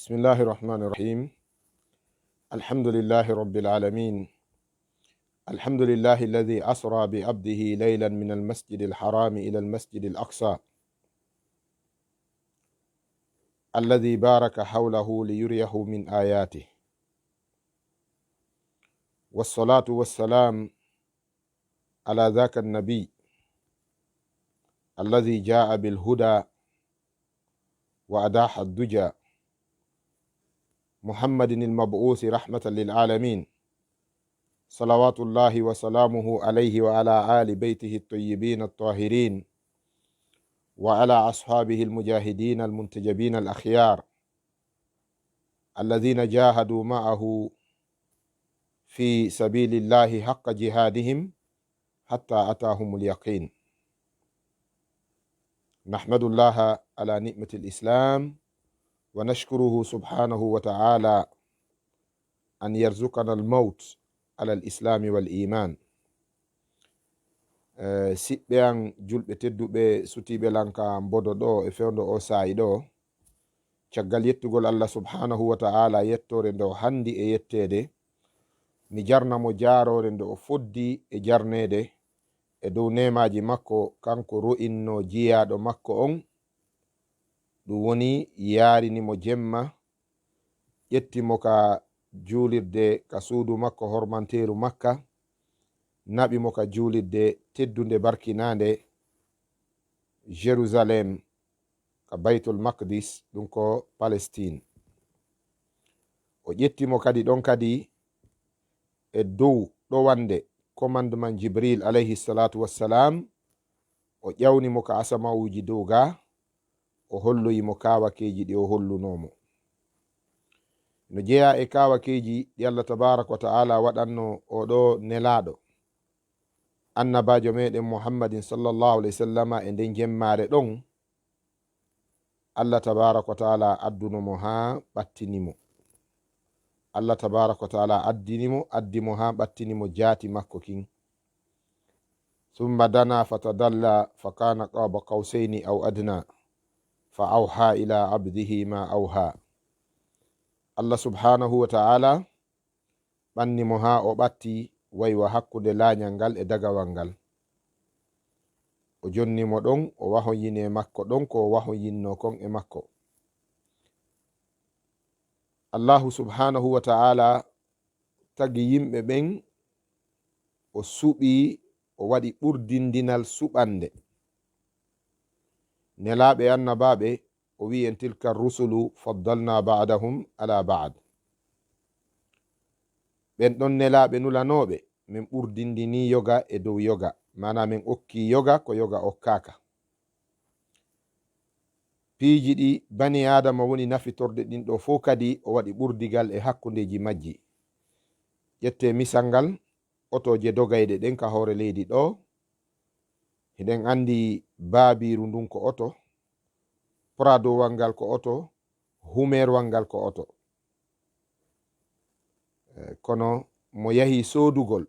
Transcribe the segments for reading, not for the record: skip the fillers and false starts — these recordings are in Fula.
بسم الله الرحمن الرحيم. الحمد لله رب العالمين. الحمد لله الذي أسرى بعبده ليلا من المسجد الحرام إلى المسجد الأقصى الذي بارك حوله ليريه من آياته، والصلاة والسلام على ذاك النبي الذي جاء بالهدى وأداح الدجى، محمد المبعوث رحمة للعالمين، صلوات الله وسلامه عليه وعلى آل بيته الطيبين الطاهرين وعلى أصحابه المجاهدين المنتجبين الأخيار الذين جاهدوا معه في سبيل الله حق جهادهم حتى أتاهم اليقين. نحمد الله على نعمة الإسلام ونشكره سبحانه وتعالى أن يرزقنا الموت على الإسلام والإيمان. siɓɓe an julɓe tedduɓe sutiɓe lanka mbodo ɗo e fewndo o saayi ɗo, caggal yettugol Allah subhanahu wa ta'ala yettore nde o handi e yettede, mi jarnamo jarore nde o foddi e jarnede e dow nemaji makko kanko ro'inno jiyaɗo makko on. ɗum woni yarinimo jemma, ƴettimo ka julirde ka suudu makko hormanteru Makka, naɓimo ka julirde teddunde barkinande Jérusalem ka Baytul Maqdis, ɗum ko Palestine. o ƴettimo kadi ɗon kadi e dow ɗowande commandement Jibril alayhi salatu wassalam, o ƴawnimo ka asamawuji dow ga, o holloyimo kawakeji ɗi o hollunomo. no jeeya e kawakeji ɗi Allah tabaraka wa ta'ala waɗanno oɗo nelaɗo annabajo meɗen Muhammadin sallallahu alaihi wasallama e nden jemmare ɗon, Allah tabaraka wa ta'ala addunomo ha ɓattinimo. Allah tabaraka wa ta'ala addimo ha ɓattinimo jaati makko kin. summa dana fatadalla fakana qaba qawsaini aw adna fa awha ila abdihi ma awha. Allah subhanahu wa ta'ala ɓannimo ha o ɓatti waywa hakkude laanyal ngal e dagawal ngal. o jonnimo ɗon, o wahoyine makko ɗon ko o wahoyinno kon e makko. Allahu subhanahu wa ta'ala tagi yimɓe ɓen, o suɓi, o waɗi ɓurdindinal suɓande nelaɓe annabaɓe. o wi en tilka rusulu faddalna ba'dahum ala ba'd. ɓen ɗon nelaɓe nulanoɓe min ɓurdindini yoga e dow yoga, mana min okki yoga ko yoga okkaka. piiji ɗi bani adama woni nafitorde ɗin ɗo fo kadi o waɗi ɓurdigal e hakkundeji majji. ƴette misal ngal otoje dogayɗe ɗen ka hoore leydi ɗo, hiɗen andi baabiru ndun ko oto, pradowal ngal ko oto, humerwal ngal ko oto. kono mo yahi sodugol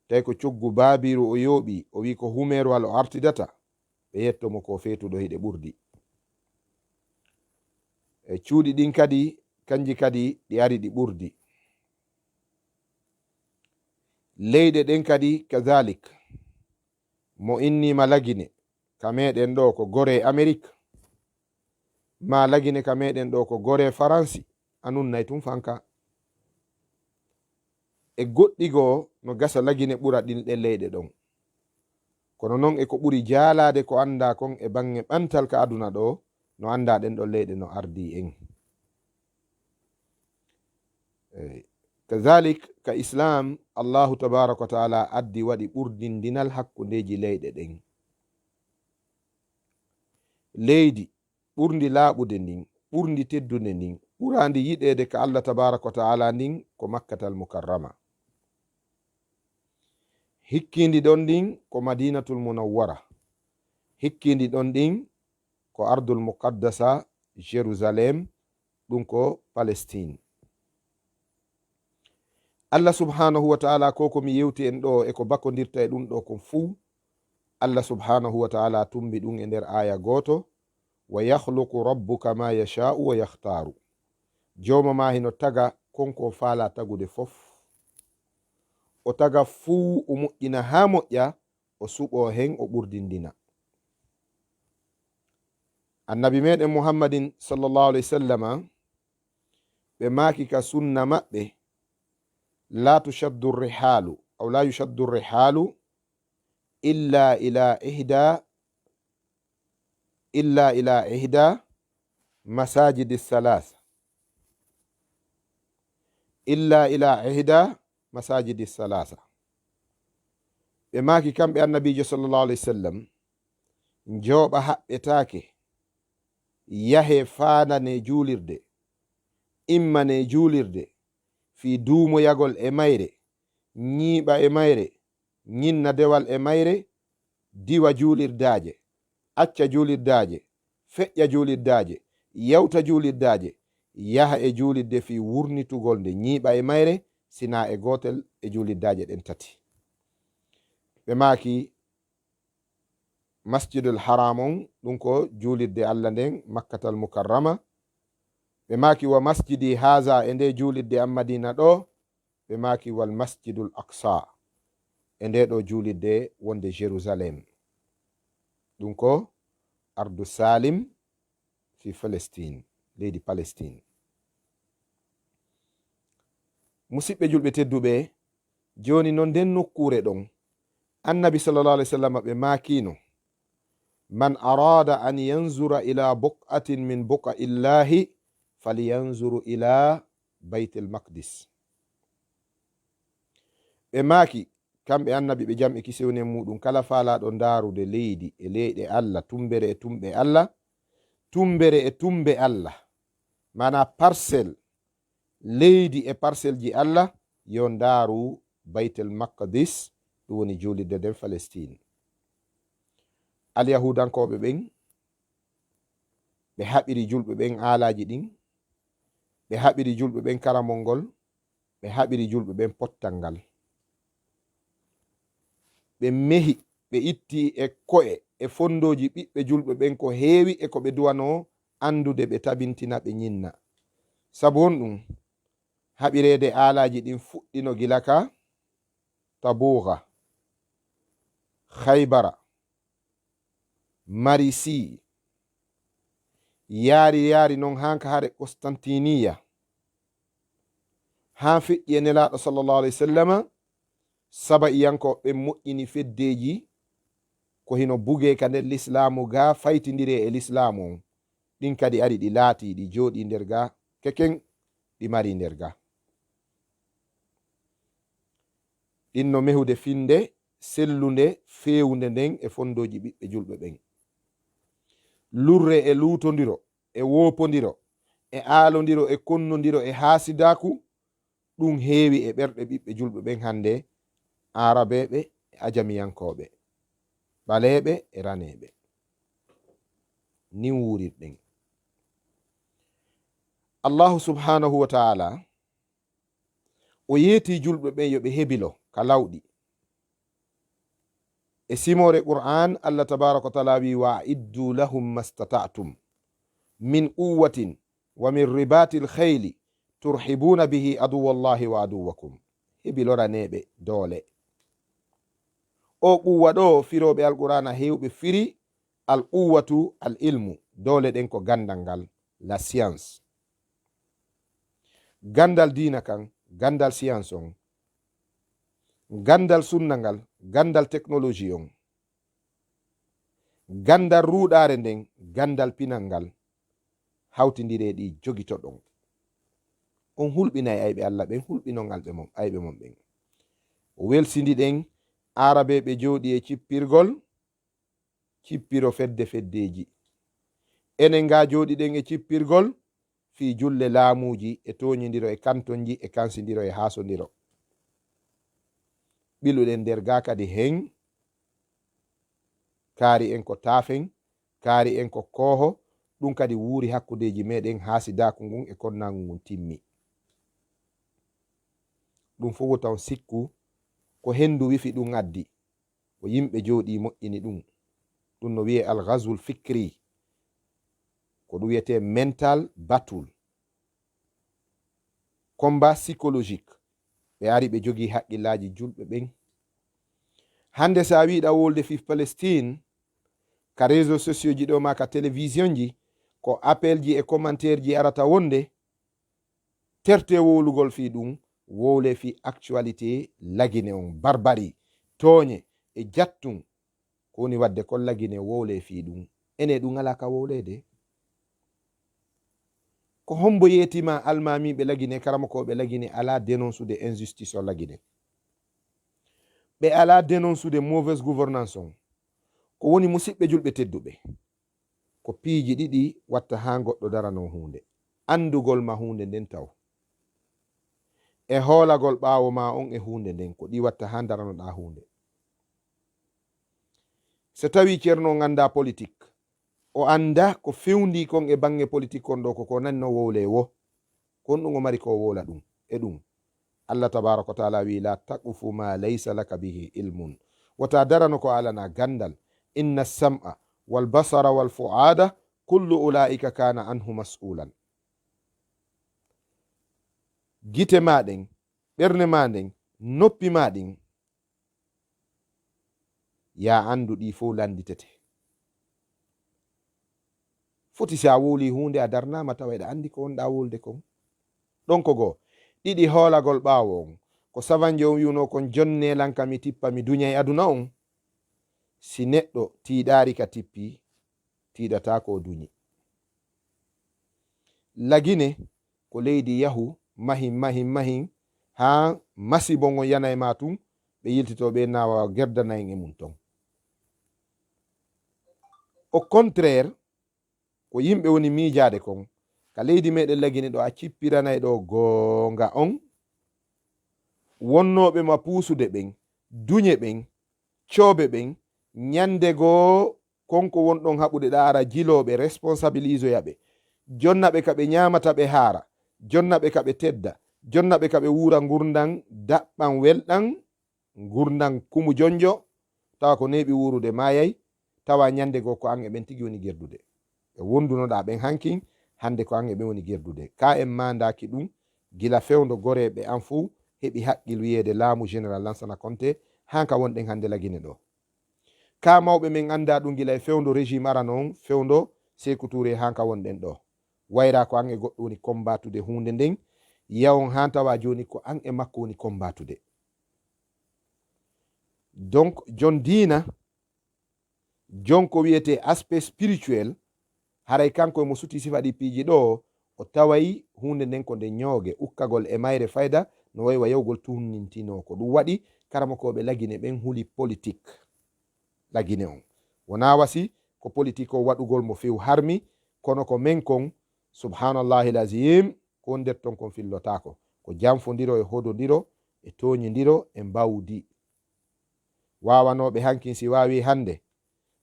tawi ko coggu baabiru o yooɓi, o wi ko humerwal o artidata, ɓe yettomo ko fetuɗo hiɗe ɓurdi. e cuuɗi ɗin kadi kanji kadi ɗi ari ɗi ɓurdi. leyɗe ɗen kadi kadhalik. mo innima lagine ka meɗen ɗo ko gore Amérique, ma lagine ka meɗen ɗo ko gore Faransi, anunnay tum fanka. e goɗɗi goo no gasa lagine ɓura ɗin ɗe leyɗe ɗon. kono noon e ko ɓuri jaalade ko anda kon e bange ɓantal ka aduna ɗo, no anda ɗen ɗon leyɗe no ardi en. kadhalik ka Islam, Allahu tabaraka wa ta'ala addi waɗi ɓurdindinal hakkundeji leyɗe ɗen. leydi ɓurdi laaɓude ndin, ɓurdi teddude ndin, ɓurandi yiɗede ka Allah tabaraka wa ta'ala ndin ko Makkatal Mukarrama. hikkindi ɗon ɗin ko Madinatul Munawwara. hikkindi ɗon ɗin ko Ardul Muqaddasa Jérusalem, ɗum ko Palestine. Allah subhanahu wa ta'ala ko komi yewti en ɗo e ko bakkodirta e ɗum ɗo kon fuu, Allah subhanahu wa ta'ala tumbi ɗum e nder aya goto: wa yakhluqu rabbuka ma yasha'u wa yakhtaru. jowma ma hino taga konko faala tagude fof, o taga fuu o moƴƴina ha moƴƴa, o suɓo hen o ɓurdindina. annabi meɗen muhammadin sallallahu alaihi wasallama ɓe maki ka sunna maɓɓe la tushaddu rihalu aw la yushaddu rihalu illa ila ihda masajidi salasa, illa ila ihda masajidi salasa. ɓe maki kamɓe annabijo sallallahu alaihi wasallam jooɓa haɓɓetake yahe fanane julirde, immane julirde, fi duumoyagol e mayre, ñiiɓa e mayre, ñinna dewal e mayre, diwa julirdaje, acca julirdaje, feƴƴa julirdaje, yawta julirdaje, yaha e julirde fi wurnitugol nde ñiiɓa e mayre, sina e gotel e julirdaje ɗen tati. ɓe maki masjidul haram on, ɗum ko julirde allah nden makkatal mukarrama. ɓe maki wa masjidi haza e nde julirde am madina ɗo, ɓe maki wal masjidul aqsa e nde ɗo julirde wonde jérusalem, ɗum ko ardu salim fi Palestine, leydi Palestine. musidɓe julɓe tedduɓe, joni no nden nokkure ɗon annabi sallallahu alaihi wasallam ɓe makino man arada an yanzura ila buq'atin min buqa illahi falyanzuru ila baitul maqdis. ɓe maki kamɓe annabi ɓe jamɓe kisewnen muɗum kala falaɗo darude leydi e leyɗe allah, tumbere e tumɓe allah, tumbere e tumbe allah, mana parcelle leydi e parcelle ji allah, yo daru baitul maqdis, ɗum woni julirde nden Palestine. alyahudankoɓe ɓen ɓe haɓiri julɓe ɓen alaji ɗin, ɓe haɓiri julɓe ɓen karamol ngol, ɓe haɓiri julɓe ɓen pottal ngal, ɓe mehi ɓe itti e ko'e e fondoji ɓiɓɓe julɓe ɓen ko heewi e ko ɓe duwano andude ɓe tabintina ɓe ñinna. sabu on ɗum haɓirede alaji ɗin fuɗɗino gila ka Tabuga, Khaybara, Marisi, yaari non hanka hare Constantiniya, ha feƴƴi e nelaɗo sallallahu alaihi wasallam. Saba'iyanko ɓe moƴƴini feddeji ko hino buge ka nder l'islamu ga faytidire e l'islamu on, ɗin kadi ari ɗi laati ɗi jooɗi nder ga keken, ɗi mari nder ga. ɗin no mehude finde sellunde fewunde nden e fondoji ɓiɓɓe julɓe ɓen, lurre e lutodiro e wopodiro e alodiro e konnodiro e hasidaku, ɗum heewi e ɓerɗe ɓiɓɓe julɓe ɓen hande, arabeɓe e ajamiyankoɓe, ɓaleɓe e raneɓe. nin wurirɗen. allahu subhanahu wa ta'ala o yeeti julɓe ɓen yo ɓe heɓilo ka lawɗi. e simore qur'an allah tabaraka wa taala wi wa iddu lahum mastata'tum min quwwatin wa min ribatil khayli turhibuna bihi aduwallahi wa aduwakum. heɓiloraneɓe doole. o quwwa ɗo firoɓe alqur'ana hewɓe firi al quwwatu al ilmu, doole ɗen ko gandal ngal, la science. gandal dina kan gandal science on, gandal sunna ngal gandal technologie on, gandal ruɗare nden gandal pinal ngal, hawtidireɗi jogito ɗon. on hulɓinay ayɓe allah ɓen, hulɓinon ayɓe mon ɓen. o welsidi ɗen arabe ɓe jooɗi e cippirgol, cippiro fedde feddeji. enen ga jooɗi ɗen e cippirgol fi julle laamuji e toñidiro e kantonji e kansidiro e hasodiro. ɓiluɗen nder ga kadi hen kaari en ko taafen, kaari en ko kooho, ɗum kadi wuuri hakkudeji meɗen hasidaku ngun e konnagu ngun timmi. ɗum fof taw sikku ko hendu wifi ɗum addi, ko yimɓe jooɗi moƴƴini ɗum. ɗum no wiye al ghazwul fikri, ko ɗum wiyete mental battle. combat psychologique ɓe ari ɓe jogi haqqillaji julɓe ɓen. hande sa wiɗa wolde fif Palestine ka réseau sociaux ji ɗo ma ka télévision ji ko appel ji e commentaire ji arata wonde terte wowlugol fi ɗum wowle fi actualité lagine on barbari toñe e jattum ko woni wadde kon lagine wowle fi ɗum ene ɗum ala ka wowlede. ko hombo yetima almamiɓe lagine karamokoɓe lagine ala dénonsude injustice o lagine, ɓe ala dénonsude mauvaise gouvernance on ko woni musidɓe julɓe tedduɓe ko piiji ɗiɗi watta ha goɗɗo darano hunde: andugol ma hunde nden taw e hoolagol ɓaawo ma on e hunde nden, ko ɗi watta ha daranoɗa hunde. so tawi ceerno ganda politique o anda ko fewndi kon e bange politique kon ɗo koko nanno wowle wo, kon ɗum o mari ko wowla ɗum e ɗum. Allah tabaraka wa taala wi la taqufu ma laysa laka bihi ilmun, wota darano ko alana gandal. inna sam'a wal basara wal fuada kullu ulaika kana anhu mas'ulan. gite maɗen, ɓernde maɗen, noppi maɗen, ya andu ɗi fo landitete. foti sa wowli hunde a darnama tawa eɗa andi ko wonɗa wolde kon. ɗon ko goo ɗiɗi hoolagol ɓaawo on ko savanje on wiuno kon jonne lanka mi tippa mi duña e aduna on. si neɗɗo tiiɗari ka tippi tiiɗata ko duñi. lagine ko leydi yahu mahin ha masibo ngon yana e ma tun ɓe yiltitoɓe nawa gerdanayin e mum ton. au contraire ko yimɓe woni miijade kon ka leydi meɗen lagine ɗo a cippiranay ɗo gonga on wonnoɓe ma puusude ɓen, duñe ɓen, coobe ɓen, ñande goo konko wonɗon haɓude ɗa ara jiloɓe responsabilise yaɓe, jonnaɓe kaɓe ñamata ɓe haara, jonnaɓe kaɓe tedda, jonnaɓe kaɓe wura gurdan daɓɓan welɗan, gurdan kumu jonjo, tawa ko neɓi wurude mayay, tawa ñande goo ko an e ɓen tigi woni gerdude e wondunoɗa ɓen hankin hande ko an e ɓen woni gerdude. ka en mandaki ɗum gila fewdo goreɓe an fuu heɓi haqqil wiyede laamu général Lansana Conté hanka wonɗen hande lagine ɗo. ka mawɓe men anda ɗum gila e fewdo régime arano on, fewdo Sékou Touré hanka wonɗen ɗo. wayra ko an e goɗɗo woni kombatude hunde nden, yawon han tawa joni ko an e makko woni kombatude. donc jon diina, jon ko wiyete aspect spirituel, haray kanko e mo suti sifa ɗi piiji ɗo o taway hunde nden ko nde ñooge ukkagol e mayre fayda no wayi wa yawgol tunnintino. ko ɗum waɗi karamokoɓe lagine ɓen huli politique lagine on. wona wasi ko politique o waɗugol mo few harmi, kono ko men kon subhanallahi lazim ko nder ton kon fillotako ko janfodiro e hododiro e toñidiro e mbawdi. wawanoɓe hankin si wawi hande,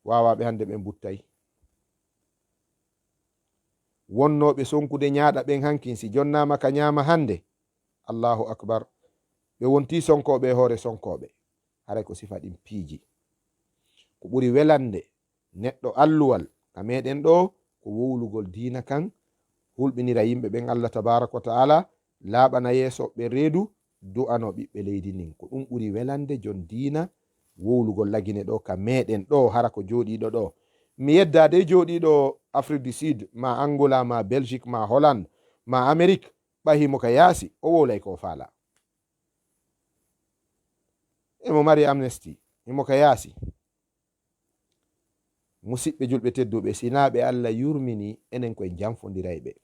wawaɓe hande ɓe buttay. wonnoɓe sonkude ñaaɗa ɓen hankin si jonnama ka ñama hande, allahu akbar, ɓe wonti sonkoɓe e hoore sonkoɓe. haray ko sifa ɗin piiji. ko ɓuri welande neɗɗo alluwal ka meɗen ɗo ko wowlugol diina kan, hulɓinira yimɓe ɓen Allah tabaraka wa taala, laaɓana yeeso ɓe reedu, du'ano ɓiɓɓe leydi nin. ko ɗum ɓuri welande jon diina wowlugol lagine ɗo ka meɗen ɗo hara ko joɗiɗo ɗo. mi yeddade joɗiɗo Afrique du Sud, ma Angola, ma Belgique, ma Hollande, ma Amérique, ɓahimo ka yaasi o wowlay ko faala. emo mari amnesty, imo ka yaasi. musidɓe julɓe tedduɓe, sinaɓe Allah yurmini enen koye janfodiray ɓe.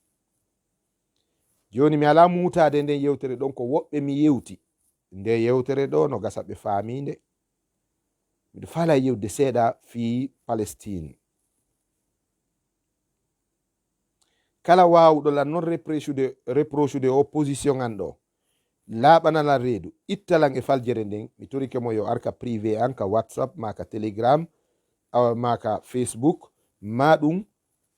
joni mi ala mutade nden yewtere ɗon ko woɓɓe mi yewti nde yewtere ɗo no gasa ɓe faaminde. miɗo faala yewde seeɗa fi Palestine. kala wawɗo lan non reprochude opposition an ɗo laaɓanalan reedu ittalan e faljere nden, mi torike mo yo arka privé an ka WhatsApp ma ka Telegram ma ka Facebook ma ɗum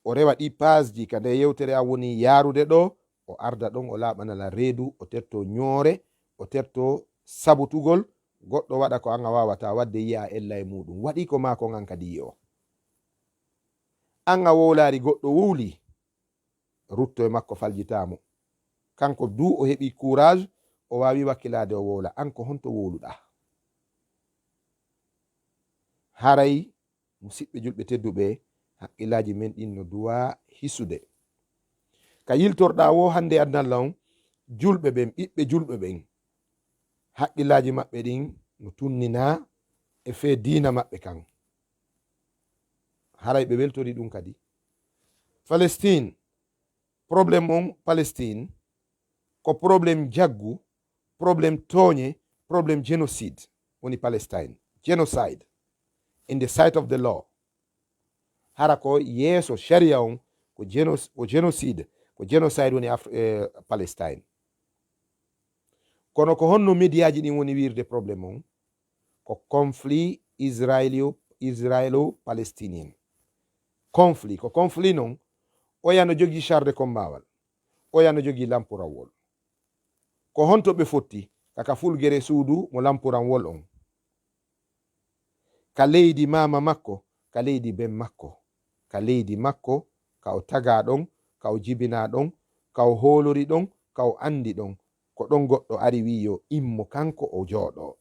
o rewa ɗi page ji ka nde yewtere an woni yarude ɗo, o arda ɗon o laaɓanalan reedu, o terto ñoore, o terto sabutugol. goɗɗo waɗa ko an a wawata wadde yiya ella e muɗum, waɗi ko ma kon an kadi yi o. an a wowlari goɗɗo wowli, rutto e makko faljitamo. kanko du o heɓi courage o wawi wakkilade o wowla. an ko honto wowluɗa? haray musidɓe julɓe tedduɓe, haqqillaji men ɗin no duwa hisude. ka yiltorɗa wo hande adnallah on, julɓe ɓen, ɓiɓɓe julɓe ɓen, haqqillaji maɓɓe ɗin no tunnina e fe dina maɓɓe kan. haray ɓe weltori ɗum kadi. Palestine, probléme on Palestine ko probléme jaggu, probléme tooñe, probléme génocide woni Palestine. Genocide in the sight of the law. hara ko yeeso sharia on ko génocide, ko génocide woni Palestine. kono ko honno médiaji ɗin woni wirde probléme on ko conflit israélo-palestinien. conflit ko conflit non, oya no jogi char de combawal, oya no jogi lampurawol. ko honto ɓe fotti kaka fulgere suudu mo lampuranwol on, ka leydi mama makko, ka leydi ben makko, ka leydi makko ka o taga ɗon, ka o jibina ɗon, ka o holori ɗon, ka o andi ɗon. ko ɗon goɗɗo ari wi yo immo kanko o jooɗo,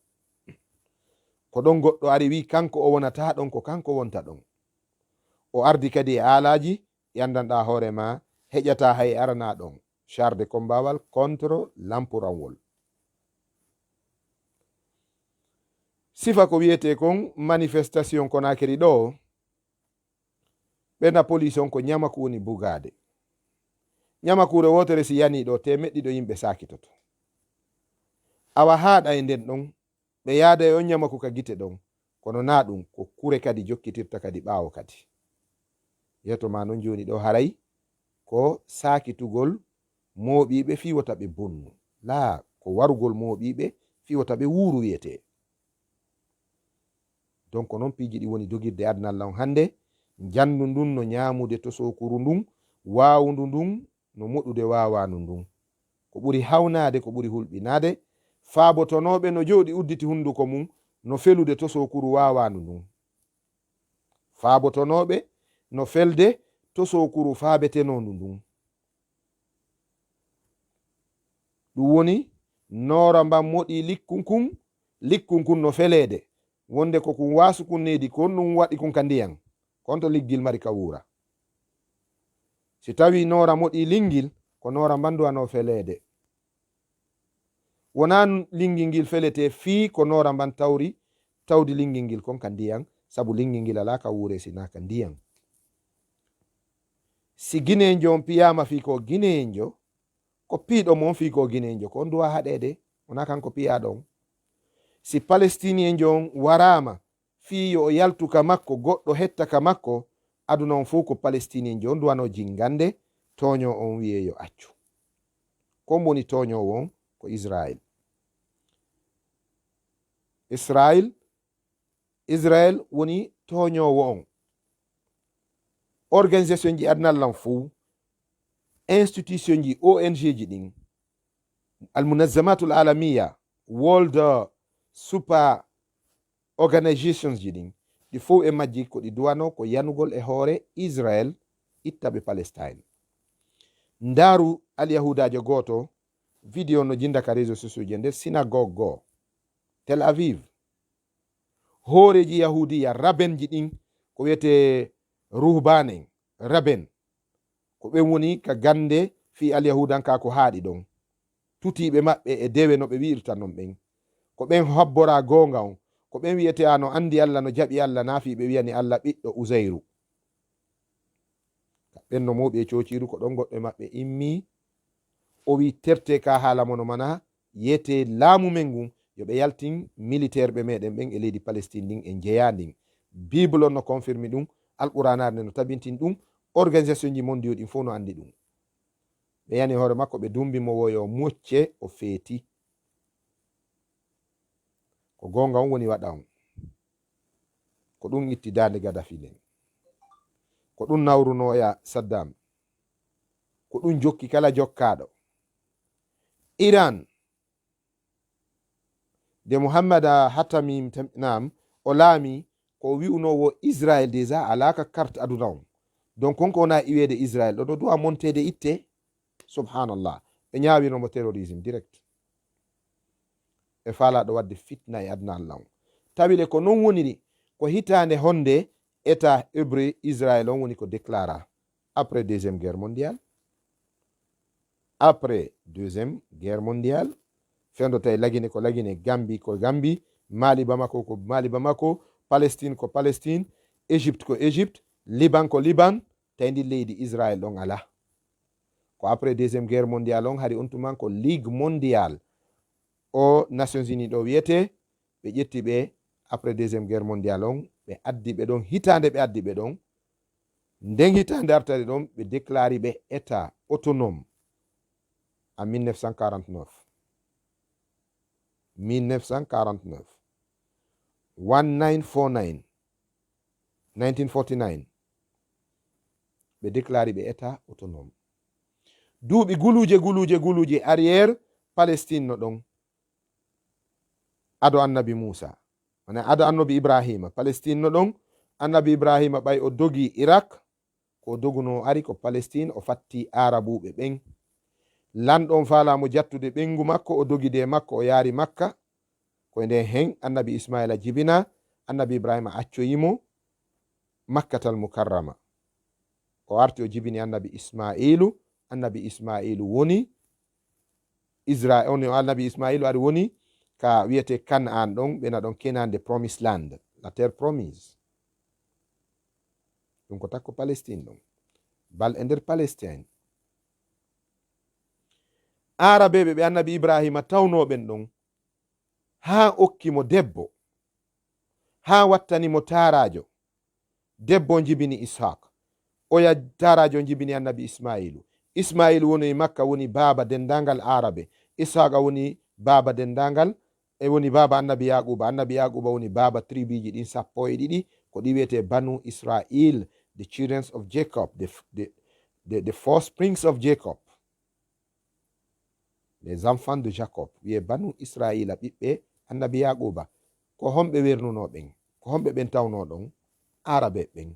ko ɗon goɗɗo ari wi kanko o wonata ɗon, ko kanko wonta ɗon. o ardi kadi e alaji yandanɗa hoorema heƴata hay arana ɗon char de combawal contre lampuranwol. sifa ko wiyete kon manifestation Conakry ɗo, ɓena police on ko ñamaku woni bugade. ñamakure wotere si yani ɗo temeɗɗiɗo yimɓe sakitoto. awa haɗa e nden ɗon ɓe yaada e on ñamaku ka gite ɗon, kono na ɗum ko kure kadi jokkitirta kadi ɓawo kadi. yeto ma non joni ɗo haray ko sakitugol moɓiɓe fiwata ɓe bonnu, la ko warugol moɓiɓe fiwata ɓe wuuru wiyete. donc noon piiji ɗi woni dogirde adnallah on hande. jandu ndun no ñamude to sokuru ndun, wawudu ndun no moɗude wawanu ndun, ko ɓuri hawnade, ko ɓuri hulɓinade. faabotonoɓe no jooɗi udditi hunduko mum no felude to sokuru wawanu ndun. faabotonoɓe no felde to sokuru faabetenondu ndun. ɗum woni noora mbam moɗi likkun kun no felede, wonde ko kun wasu kun nedi kon ɗum waɗi kun ka ndiyan, konto liggil mari ka wuura. si tawi noora moɗi lingil, ko noora mbanduwa no felede. wona lingil ngil felete fi ko noora mban tawdi lingil ngil kon ka ndiyan, sabu lingil ngil ala ka wuure sina ka ndiyan. si guinejo on piyama fi ko guinejo, ko piiɗo mon fi ko guinejo, ko on duwa haɗede, wona kanko piyaɗo on. si palestinien jon warama fi yo o yaltu ka makko, goɗɗo hetta ka makko, aduna on fo ko palestinien jon duwano jingande, toño on wiye yo accu. ko woni toñowo on ko israel woni toñowo on. organisation ji adnallan fou, institution ji ONG ji ɗin, almunazamatul alamiya, world super organizations ji ɗin, ɗi fo e majji ko ɗi duwano ko yanugol e hoore Israel ittaɓe Palestine. ndaru alyahudajo goto video no jinda ka réseau sociaux je nder synagogue goo Tel Aviv, hooreji yahudiya raben ji ɗin ko wiyete ruhbanen raben, ko ɓe woni ka gande fi alyahudanka ko haaɗi ɗon, tutiɓe maɓɓe e dewe no ɓe wi'irta non ɓen, ko ɓen habbora gonga on, ko ɓen wiyete no andi Allah, no jaɓi Allah, nafi ɓe wiyani Allah ɓiɗɗo Uzairu. ɓen no mawɓe cociru ko ɗon goɗɗo maɓɓe immi o wi terte ka haala mono mana yete laamu men ngun yoɓe yaltin militaire ɓe meɗen ɓen e leydi Palestine ndin e jeeya ndin. bible on no confirme ɗum, alquranarde no tabintin ɗum, organisation ji mondio ɗin fof no andi ɗum. ɓe yani hoore makko ɓe dumbimo woyo mocce o feeti, ko gonga on woni waɗa on, ko ɗum itti dande Gaddafi nden, ko ɗum nawrunoya Saddam, ko ɗum jokki kala jokkaɗo. Iran de Muhammad Hatami nam o laami ko wi'unowo Israel déjà alaka carte aduna on, donc konko wona iwede Israel ɗo duwa montede itte. Subhanallah, ɓe ñawinomo terrorisme direct e faalaɗo wadde fitna e adna Allah on. Tawile ko non woniri ko hitande honde état hébreu Israël on woni ko déclara après deuxième guerre mondiale. Après deuxième guerre mondiale fendo tawi lagine ko lagine, Gambi ko Gambi, Mali Bamako ko Mali Bamako, Palestine ko Palestine, Égypte ko Égypte, Liban ko Liban, tawi ndi leydi Israël ɗon ala. Ko après deuxième guerre mondiale on hari on tuman ko Ligue mondiale o Nations Unies ɗo wiyete, ɓe ƴetti ɓe après deuxième guerre mondiale on ɓe addi ɓe ɗon hitande ɓe addi ɓe ɗon, nden hitande artade ɗon ɓe déclari ɓe état autonome en 1949 1949 1949 1949 ɓe déclari ɓe état autonome. Duuɓi guluje arrière Palestine no ɗon ado annabi Musa, ado annabi Ibrahima. Palestine no ɗon annabi Ibrahima ɓay o dogi Irak, ko doguno ari ko Palestine, o fatti arabuɓe ɓen. Lanɗon falamo jattude ɓengu makko, o dogi de makko, o yaari Makka. Koye nden hen annabi Ismaila jibina, annabi Ibrahima accoyimo Makkatal Mukarrama. O arti o jibini annabi Ismailu woni Israel on, annabi Ismailu ari woni ka wiyete Kan'an ɗon, ɓena ɗon Kenan, the promised land, la terre promise. ɗum ko takko Palestine ɗon, bal e nder Palestine. Arabeɓe ɓe annabi Ibrahima tawnoɓen ɗon ha okkimo debbo, ha wattanimo tarajo. Debbo jibini Ishaq, oya tarajo jibini annabi Ismailu woni Makka, woni baba dendangal Arabe. Ishaqa woni baba dendangal e woni baba annabi Yaquba woni baba tribiji ɗin 12 ko ɗi wiyete Banu Israel, the children of Jacob, the four springs of Jacob, les enfants de Jacob, wiye Banu Israila, ɓiɓɓe annabi Yaquba. Ko homɓe wernuno ɓen, ko homɓe ɓen tawno ɗon Arabe ɓen.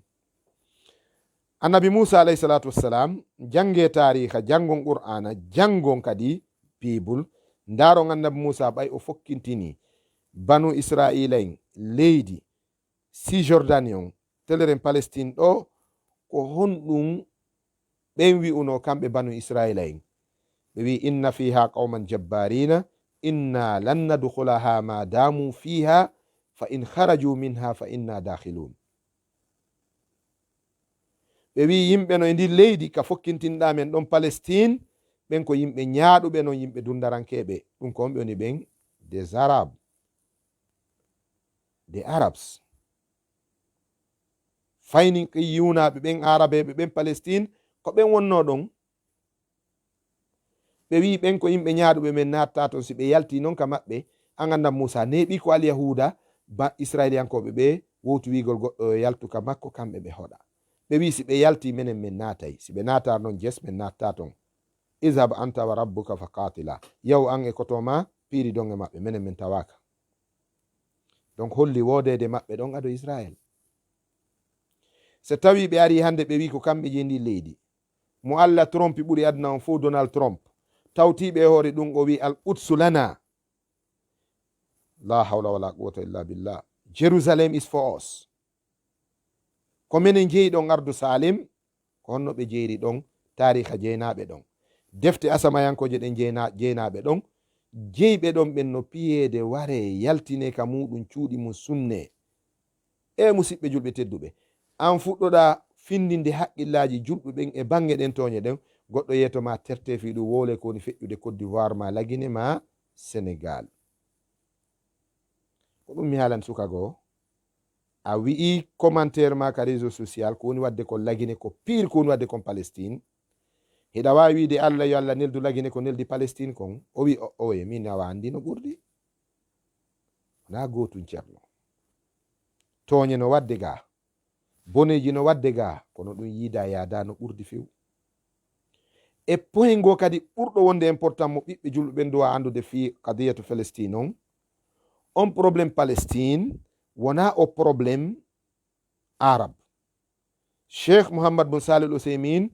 Annabi Musa alayhi salatu wassalam, jange tariha, jangon Qur'ana, jangon kadi Bible. Ndaron annabi Musa ɓay o fokkintini Banu Israila en leydi Cisjordanie teleren Palestine ɗo ko honɗum ɓen wi'uno kamɓe Banu Israila en. Ɓe wi inna fiha qauman jabbarina inna lan nadkhulaha ma damu fiha fa in kharaju minha fa inna dakhilun. Ɓe wi yimɓe no e ndi leydi ka fokkintinɗa men ɗon Palestine, ɓen ko yimɓe ñaaɗuɓe non, yimɓe dundarankeɓe. ɗum ko on ɓe woni ɓen des Arabes, des Arabs. Fayni yunaɓe ɓen Arabeɓe ɓen Palestine ko ɓen wonno ɗon. Ɓe wi ɓen ko yimɓe ñaaɗuɓe men natta ton. Si ɓe yalti noon ka maɓɓe, an annabi Musa neɓi ko alyahuda ba israiliyankoɓe ɓe wowti wigol goɗɗo yaltu ka makko, kamɓe ɓe hoɗa. Ɓe wi si ɓe yalti minen min natay, si ɓe nata noon jes min natta ton. Izhab anta wa rabbuka fa qatila, yaw an e kotoma piiri donge maɓɓe, minen min tawaka. Donc holli wodede maɓɓe ɗon ado Israel. So tawi ɓe ari hande ɓe wi ko kamɓe jendi leydi, mo Allah trompi ɓuri adna on fo Donald Trump, tawtiɓe e hoore ɗum o wi al qudsu lana, la hawla wala quwwata illa billah, Jerusalem is for us. Ko minen jeeyi ɗon ardu Salim, ko honno ɓe jeeri ɗon tariha jeynaɓe ɗon, defte asamayankoje ɗen jeynaɓe ɗon, jeyɓe ɗon ɓen no piyede ware yaltine ka muɗum cuuɗi mum sunne. E musidɓe julɓe tedduɓe, an fuɗɗoɗa findinde haqqillaji julɓe ɓen e bange ɗen toñe ɗen, goɗɗo yetoma tertefi ɗum wole ko woni feƴƴude Côte d'Ivoire ma lagine ma Sénégal. Ko ɗum mi haalan suka goo, a wi'i commentaire ma ka réseau social ko woni wadde ko lagine ko pire ko woni wadde kon Palestine. Hiɗa wawi wiide Allah yo Allah neldu lagine ko neldi Palestine kon. O wi oye min awa andi no ɓurdi, wona gotum ceerno. Toñe no wadde ga, boneji no wadde ga, kono ɗum yiida yaada no ɓurdi few. E point ngo kadi ɓurɗo wonde important mo ɓiɓɓe julɓe ɓen duwa andude fi qadiyatu Palestine on probléme Palestine wona o probléme arabe. Cheikh Mouhammad bin Salih al Uthaymin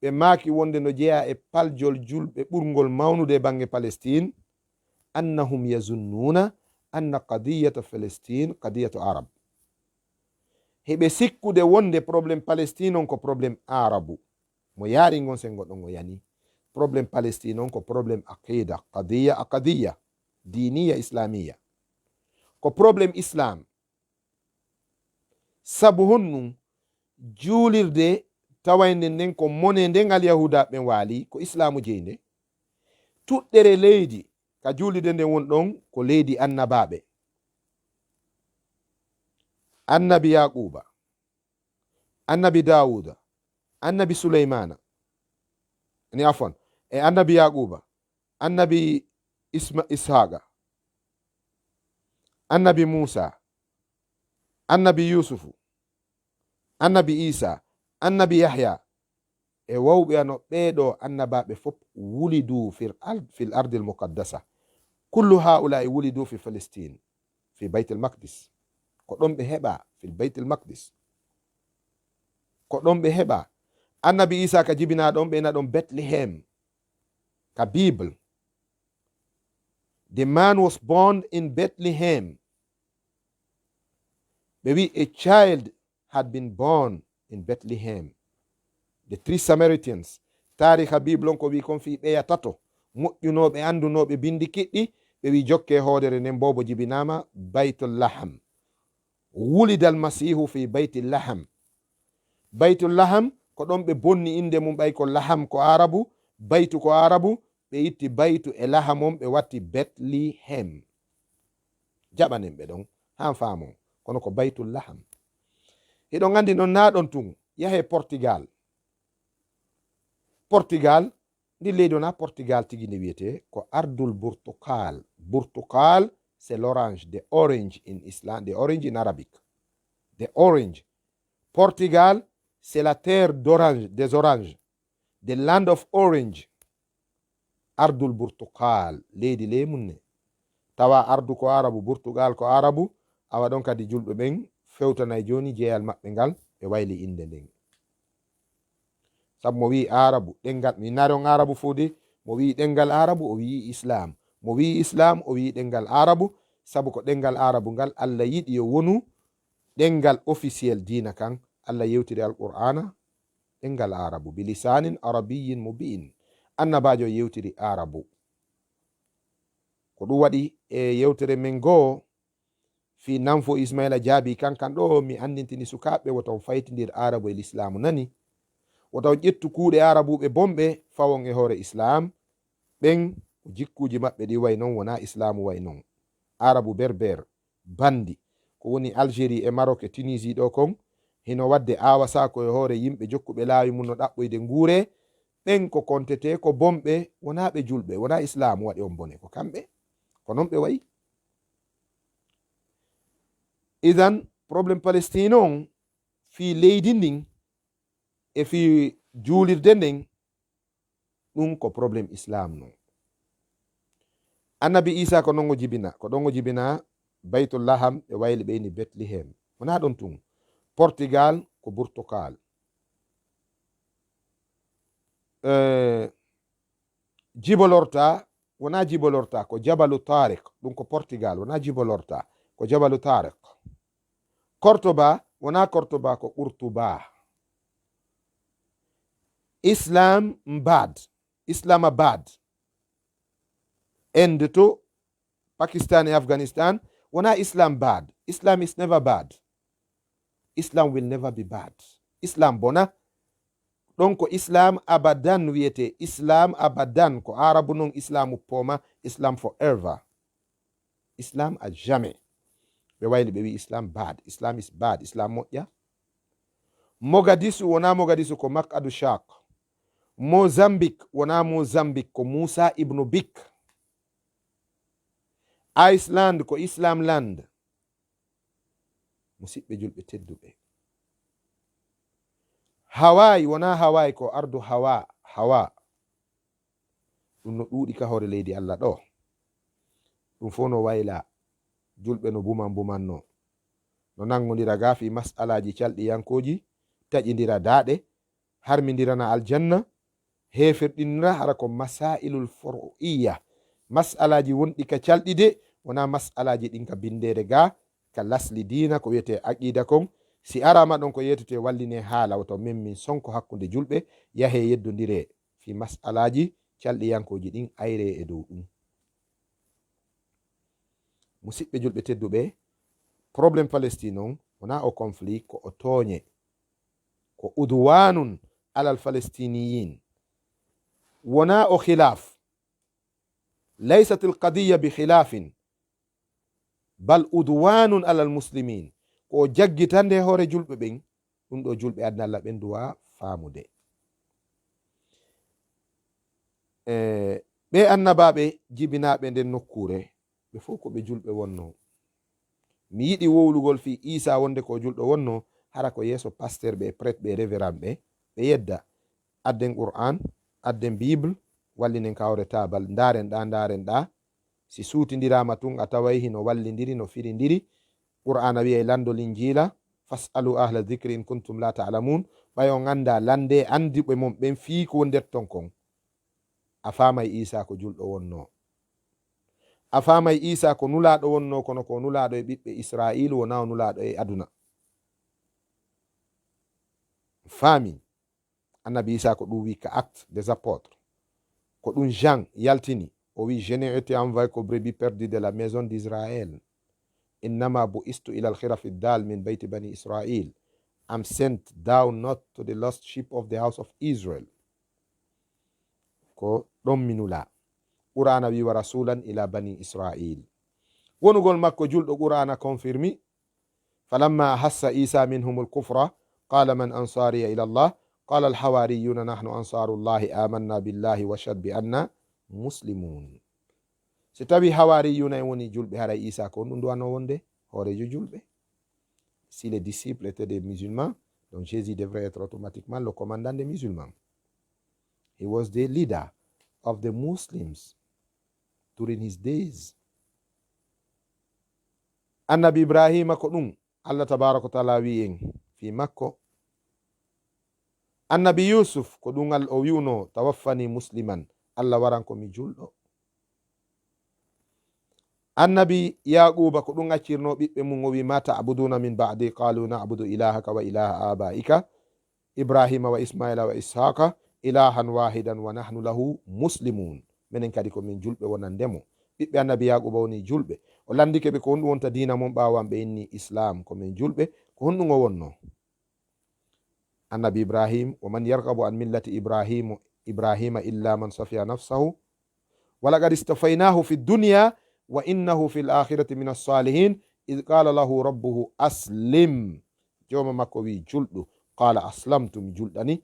ɓe maaki wonde no jeeya e paljol julɓe ɓurgol mawnude bange Palestine, annahum yazunnuna anna qadiyata Palestine qadiyatu arab. heɓe sikkude wonde probléme Palestine on ko probléme arabu. mo yaari ngon sengo ɗon o yani probléme Palestine on ko probléme aqida, qadiya diniya islamiya, ko probléme islam. sabu honnum juulirde tawayde nden ko mone ndengal yahudaɓe waali ko islamu jeyde. tuɗɗere leydi ka juulirde nden won ɗon ko leydi annabaɓe, annabi yaquba, annabi dawuda, annabi suleymana ni afon e annabi yaquba, annabi ishaqa, annabi musa, annabi yusufu, annabi isa, annabi yahya e wawɓe ano ɓeeɗo annabaɓe fof wulidu fil ardi lmuqaddasa. kullu haulai wulidu fi Palestine fi bayt lmaqdis. ko ɗon ɓe heɓa fil bayt lmaqdis, ko ɗon ɓe heɓa. annabi isa ka jibina ɗon ɓe na ɗon Bethlehem ka Bible. the man was born in Bethlehem. ɓe wi a child had been born in Bethlehem. the three Samaritans tariha Bible on ko wi kon fi ɓeya tato moƴƴunoɓe andunoɓe bindi kiɗɗi ɓe wi jokke hoodere nden bobo jibinama baytul laham. wulida almasihu fi baytil laham. baytul laham ko ɗon ɓe bonni inde mum ɓay ko laham ko arabu, baytu ko arabu, ɓe itti baytu e laham on ɓe watti Bethlehem. jaɓanen ɓe ɗon han faamo kono ko baytul laham. hiɗon andi non naɗon tun yahe Portugal. Portugal ndi leydi wona Portugal tigi ndi wiyete ko ardul Portugal. Portugal c'est l'orange, the orange in Islam, the orange in Arabic, the orange. Portugal c'est la terre d'orange, des oranges, the land of orange. ardul Portugal leydi lemunne. tawa ardu ko arabu, Portugal ko arabu. awa ɗon kadi julɓe ɓen fewtanay joni jeeyal maɓɓe ngal ɓe wayli inde nden. sabu mo wi arabu ɗengal mi nari on arabu fuude, mo wi ɗengal arabu o wi islam, mo wi islam o wi ɗengal arabu, sabu ko ɗengal arabu ngal Allah yiɗi yo wonu ɗengal officiel dina kan. Allah yewtiri alqur'ana ɗengal arabu bilisanin arabiyin mubin. annabajo yewtiri arabu. ko ɗum waɗi e yewtere men goo fi nanfo Ismaila jaabi kankan ɗo mi andintini sukaɓe woton faytidir arabu e l'islamu nani, woton ƴettu kuuɗe arabuɓe bomɓe fawon e hoore islam. ɓen jikkuji maɓɓe ɗi way non wona islamu way non. arabu berber bandi ko woni Algérie e Maroc e Tunisie ɗo kon hino wadde awa sako e hoore yimɓe jokkuɓe laawi mum no ɗaɓɓoyde nguure. ɓen ko kontete ko bomɓe wona ɓe julɓe, wona islamu waɗi on bone, ko kamɓe ko non ɓe wayi. idan probléme Palestine on fi leydi ndin e fi juulirde nden ɗum ko probléme islam non. annabi isa ko ɗon o jibina, ko ɗon o jibina baytul laham ɓe wayli ɓeyni Bethlehem. wona ɗon tun. Portugal ko Portugal. jibolorta wona jibolorta ko jabalu Tariq. ɗum ko Portugal wona jibolorta ko jabalu Tariq. Cordoba wona Cordoba ko Qurtuba. Islamabad Inde to Pakistan e Afghanistan wona Islam bad. Islam is never bad. Islam will never be bad. Islam bona ɗon ko Islam abadan wiyete. Islam abadan ko arabu non islamu poma. Islam forever. Islam a jamais. ɓe wayli ɓe wi Islam bad. Islam is bad. Islam moƴƴa. Mogadishu wona Mogadishu ko Maq'adu Shaq. Mozambique wona Mozambique ko Musa ibnu Bik. Iceland ko Islam land. musidɓe julɓe tedduɓe. Hawaii wona Hawaii ko ardu Hawa. ɗum no ɗuuɗi ka hoore leydi Allah ɗo. ɗum fo no wayla julɓe no bumanno no nangodira gafi masalaji calɗi yankoji taƴidira daaɗe harmidirana aljanna heferɗinra hara ko masailul furuiya, masalaji wonɗi ka calɗide wona masalaji ɗin ka bindere ga ka lasli dina ko wiyete aqida kon. si arama ɗon ko yetete walline haala wato min min sonko hakkude julɓe yahe yeddodire fi masalaji calɗiyankoji ɗin ayre e dow ɗum. musidɓe julɓe tedduɓe, probléme Palestine on wona o conflit ko o tooñe, ko udwanun alal falestiniyin, wona o khilaf. laysat alqadiya bi khilafin bal udwanun alal muslimin, ko o jaggitande hoore julɓe ɓen. ɗum ɗo julɓe adna Allah ɓen duwa faamude. ɓe annabaɓe jibinaɓe nden nokkure ɓe fof ko ɓe julɓe wonno. mi yiɗi wowlugol fi Isa wonde ko julɗo wonno, hara ko yeeso pasteur ɓe prêtre ɓe révérend ɓe yedda adden qur'an, adden bible, wallinen kawre tabal, ndaren ɗa si suutidirama tun a taway hino wallidiri no firindiri. qur'ana wiye landol injila fasalu ahla dhicri in kuntum la ta'lamun, ɓayo ganda lande andiɓe mon ɓen fii ko nder ton kon. a famay Isa ko julɗo wonno, a famay Isa ko nulaɗo wonno, kono ko nulaɗo e ɓiɓɓe Israil wona o nulaɗo e aduna. fami annabi Isa ko ɗum wi ka acte des apôtres, ko ɗum Jean yaltini o wi je n'ai été envoyé qu'aux brebis perdues de la maison d'Israël, innama bu'istu ila al-khirafi dal min bayti bani Israil, am sent down not to the lost sheep of the house of Israel. ko ɗon minula. qur'ana wi wa rasulan ila bani Israil. wonugol makko julɗo qur'ana confirmi falamma hassa Isa minhum al-kufra qala man ansariya ila Allah qala al-hawariyuna nahnu ansarullahi amanna billahi washhad bi anna muslimun. si tawi hawariyuna en woni julɓe haray Isa ko ɗum duwano wonde hoorejo julɓe. si les disciples étaient des musulmans, donc Jésus devrait être automatiquement le commandant des musulmans. He was the leader of the Muslims during his days. annabi Ibrahima ko ɗum Allah tabaraka wa taala wi en fi makko. annabi Yusuf ko ɗum o wi'uno tawaffani musliman, Allah waranko mi julɗo. annabi Yaquba ko ɗum accirno ɓiɓɓe mum o wi ma ta'buduna min ba'di qalu na'budu ilahaka wa ilaha abaika Ibrahima wa Ismaila wa Ishaqa ilahan wahidan wa nahnu lahu muslimun. minen kadi ko min julɓe wonandemo. ɓiɓɓe annabi Yaquba woni julɓe. o landike ɓe ko honɗum wonta dina mon ɓawan ɓe inni islam, ko min julɓe ko honɗum o wonno. annabi Ibrahim wa man yarghabu an millati ibrahima illa man safiya nafsahu wa laqad istafaynahu fi dunya wa innahu fil akhirati min as-salihin id qala lahu rabbuhu aslim. joma makko wi julɗo, qala aslamtu, mi julɗani